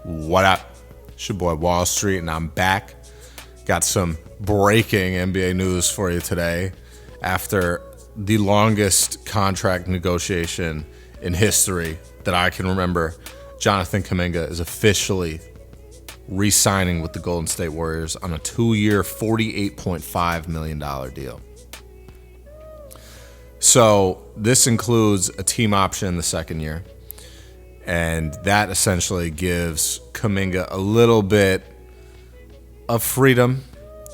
What up? It's your boy Wall Street, and I'm back. Got some breaking NBA news for you today. After the longest contract negotiation in history that I can remember, Jonathan Kuminga is officially re-signing with the Golden State Warriors on a 2-year, $48.5 million deal. So this includes a team option in the second year. And that essentially gives Kuminga a little bit of freedom.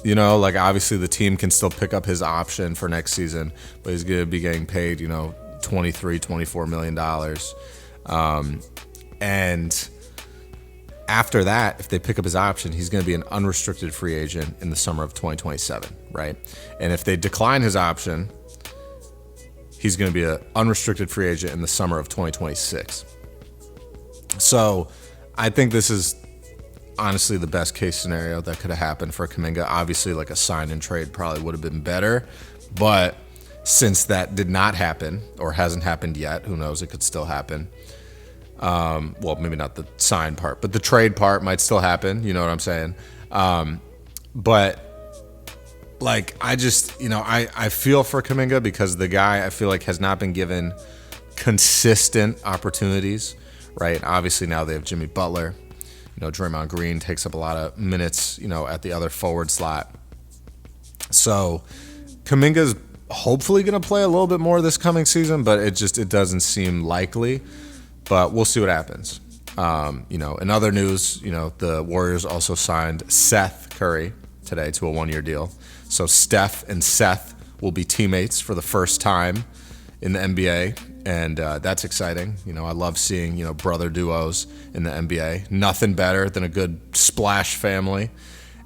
You know, like obviously the team can still pick up his option for next season, but he's going to be getting paid, $23, $24 million. And after that, if they pick up his option, he's going to be an unrestricted free agent in the summer of 2027, right? And if they decline his option, he's going to be an unrestricted free agent in the summer of 2026. So I think this is honestly the best case scenario that could have happened for Kuminga. Obviously, like a sign and trade probably would have been better. But since that did not happen or hasn't happened yet, who knows, it could still happen. Well, maybe not the sign part, but the trade part might still happen. You know what I'm saying? But like, I just, I feel for Kuminga because the guy I feel like has not been given consistent opportunities. Right. Obviously now they have Jimmy Butler. Draymond Green takes up a lot of minutes, at the other forward slot. So Kuminga's hopefully going to play a little bit more this coming season, but it doesn't seem likely. But we'll see what happens. In other news, the Warriors also signed Seth Curry today to a 1-year deal. So Steph and Seth will be teammates for the first time in the NBA. And that's exciting. I love seeing, brother duos in the NBA. Nothing better than a good splash family.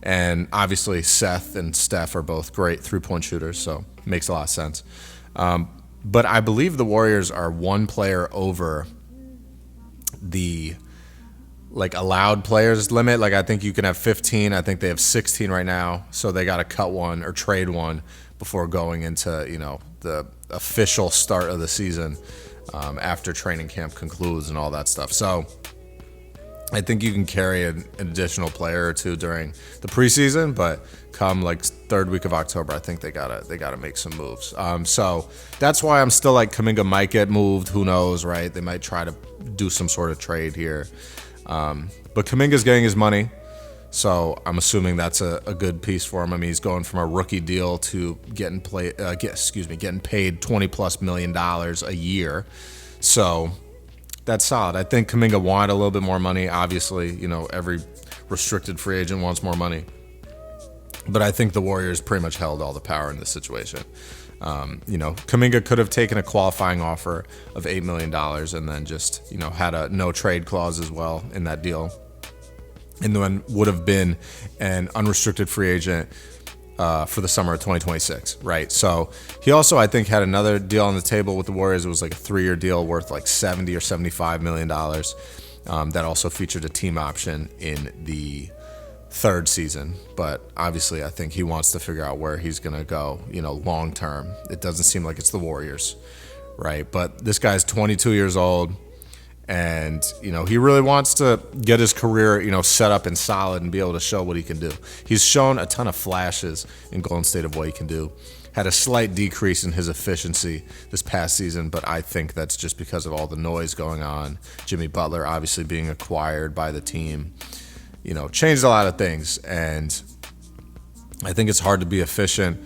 And obviously Seth and Steph are both great three-point shooters, so it makes a lot of sense. But I believe the Warriors are one player over the allowed players limit. I think you can have 15. I think they have 16 right now. So they got to cut one or trade one before going into, the official start of the season after training camp concludes and all that stuff. So I think you can carry an additional player or two during the preseason, but come third week of October, I think they gotta make some moves. So that's why I'm still Kuminga might get moved. Who knows, right? They might try to do some sort of trade here. But Kuminga's getting his money. So I'm assuming that's a good piece for him. I mean, he's going from a rookie deal to getting paid $20+ million a year. So that's solid. I think Kuminga wanted a little bit more money. Obviously, every restricted free agent wants more money. But I think the Warriors pretty much held all the power in this situation. Kuminga could have taken a qualifying offer of $8 million and then just, had a no trade clause as well in that deal. And then would have been an unrestricted free agent for the summer of 2026, right? So he also, I think, had another deal on the table with the Warriors. It was a 3-year deal worth $70 or $75 million that also featured a team option in the third season. But obviously, I think he wants to figure out where he's going to go, long term. It doesn't seem like it's the Warriors, right? But this guy's 22 years old. And, he really wants to get his career, set up and solid and be able to show what he can do. He's shown a ton of flashes in Golden State of what he can do. Had a slight decrease in his efficiency this past season, but I think that's just because of all the noise going on. Jimmy Butler obviously being acquired by the team, changed a lot of things. And I think it's hard to be efficient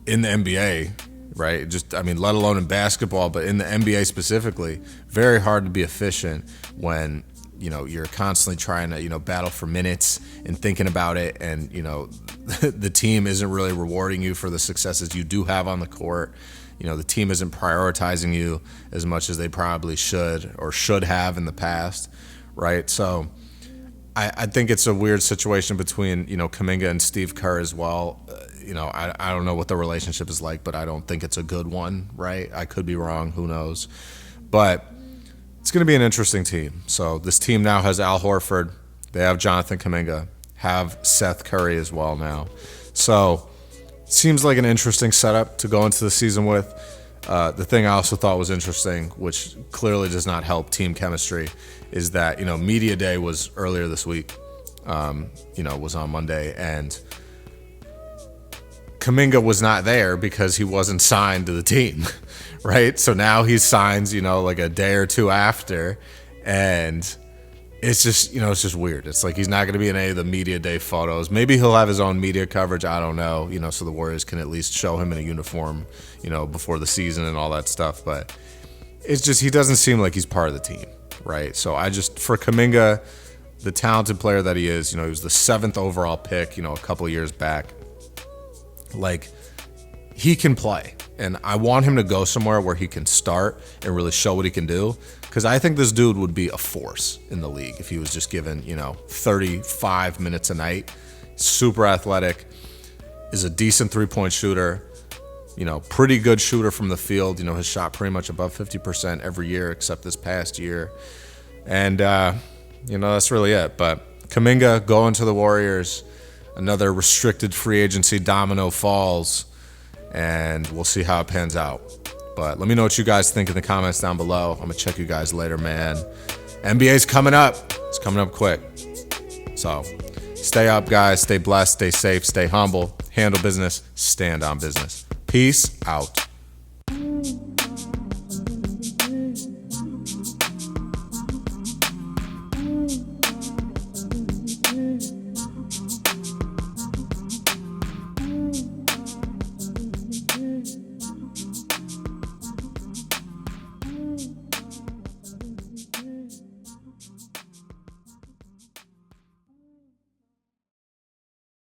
in the NBA. Right? Let alone in basketball, but in the NBA specifically, very hard to be efficient when, you're constantly trying to, battle for minutes and thinking about it. And, the team isn't really rewarding you for the successes you do have on the court. The team isn't prioritizing you as much as they probably should or should have in the past. Right? So I think it's a weird situation between, Kuminga and Steve Kerr as well. I don't know what the relationship is like, but I don't think it's a good one, right? I could be wrong. Who knows? But it's going to be an interesting team. So this team now has Al Horford. They have Jonathan Kuminga, have Seth Curry as well now. So it seems like an interesting setup to go into the season with. The thing I also thought was interesting, which clearly does not help team chemistry, is that, media day was earlier this week, was on Monday, and Kuminga was not there because he wasn't signed to the team, right? So now he signs, like a day or two after, and it's just weird. It's like he's not going to be in any of the media day photos. Maybe he'll have his own media coverage. I don't know, so the Warriors can at least show him in a uniform, before the season and all that stuff. But it's just, he doesn't seem like he's part of the team, right? So for Kuminga, the talented player that he is, he was the 7th overall pick, a couple of years back. Like, he can play, and I want him to go somewhere where he can start and really show what he can do, because I think this dude would be a force in the league if he was just given 35 minutes a night. Super athletic, is a decent 3-point shooter, pretty good shooter from the field, has shot pretty much above 50% every year except this past year, and that's really it. But Kuminga going to the Warriors, another restricted free agency domino falls, and we'll see how it pans out. But let me know what you guys think in the comments down below. I'm going to check you guys later, man. NBA's coming up. It's coming up quick. So stay up, guys. Stay blessed. Stay safe. Stay humble. Handle business. Stand on business. Peace out.